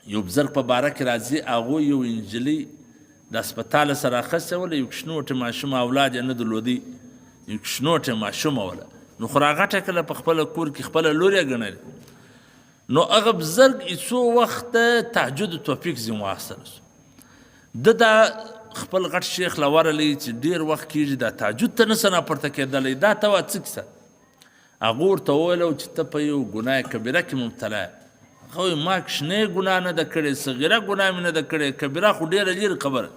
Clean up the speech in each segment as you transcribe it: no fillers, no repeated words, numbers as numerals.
یو بزرګ په باره کې راځي هغوی یو انجلۍ د هسپتاله سره اخیستې وله، یو کشنوټې ماشومه اولاد یې نه درلودی، یو کشنوټې ماشومه وله، نو خو راغټه کله په خپله کور کې خپله لور یې ګڼلې. نو هغه بزرګ څو وخته تهجد توفیق ځینې واخیستلی سو. ده دا خپل غټ شیخ له ورلی چې ډېر وخت کېږي دا تهجد ته نه څه ناپورته کېدلی، دا ته وا څه کیسه؟ هغه ورته وویله چې ته په یو ګناه کبیره کې مبتلا یې. هغه وایي ما کشنۍ ګناه نه ده کړې، صغیره ګناه مې نه ده کړې، کبیره خو ډېره لرې خبره.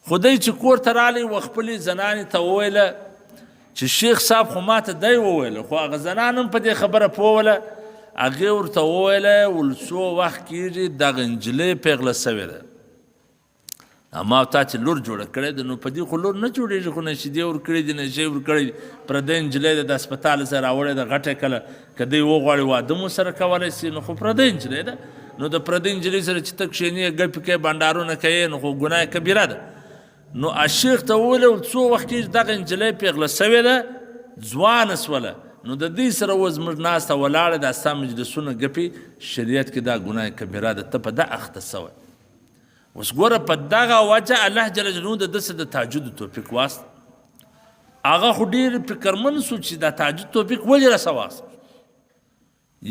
خو دی چې کور ته رالی و خپلې زنانې ته وویله چې شیخ صاحب خو ما ته دی وویله، خو هغه زنان هم په دې خبره پوهوله. هغې ورته وویله ول څو وخت کېږي دغه نجلۍ پیغله سوې ده، ما تا چې لور جوړه کړې ده، نو په دې خو لور نه جوړېږي، خو نشیدې ورکړې دي نشی ورکړې دي، پردۍ نجلۍ ده د هسپتال څخه راوړې ده غټه کله که دی وغواړي واده مو سره کولی سي، نو خو پردۍ نجلۍ ده. نو د پردۍ نجلۍ سره چې ته کښېنې ګپې کوې بانډارونه کوې نو خو ګناه کبیره ده. نو شیخ ته وویل څو وخت کېږي دغه نجلۍ پیغله سوې ده، ځوانه سوله، نو د دې سره اوس زموږ ناسته ولاړه دا ستا مجلسونه ګپې شریعت کې دا ګناه کبیره ده، ته په ده اخته سوی. اوس ګوره په دغه وجه الله جل جلاله د ده څه د تهجد توفیق واست. هغه خو ډېر فکرمند سو چې دا تهجد توفیق ولې راسه واست.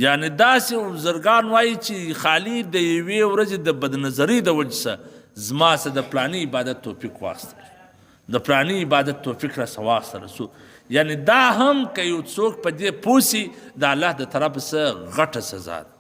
یعنې داسې بزرګان وایي چې خالي د یوې ورځې د بدنظرۍ د وجې څه زما څه د پلاني عبادت توفیق واستل، د پلاني عبادت توفیق راسه واستله سو. یعنې دا هم که یو څوک په دې پوه سي د الله د طرفه څه غټه سزا ده.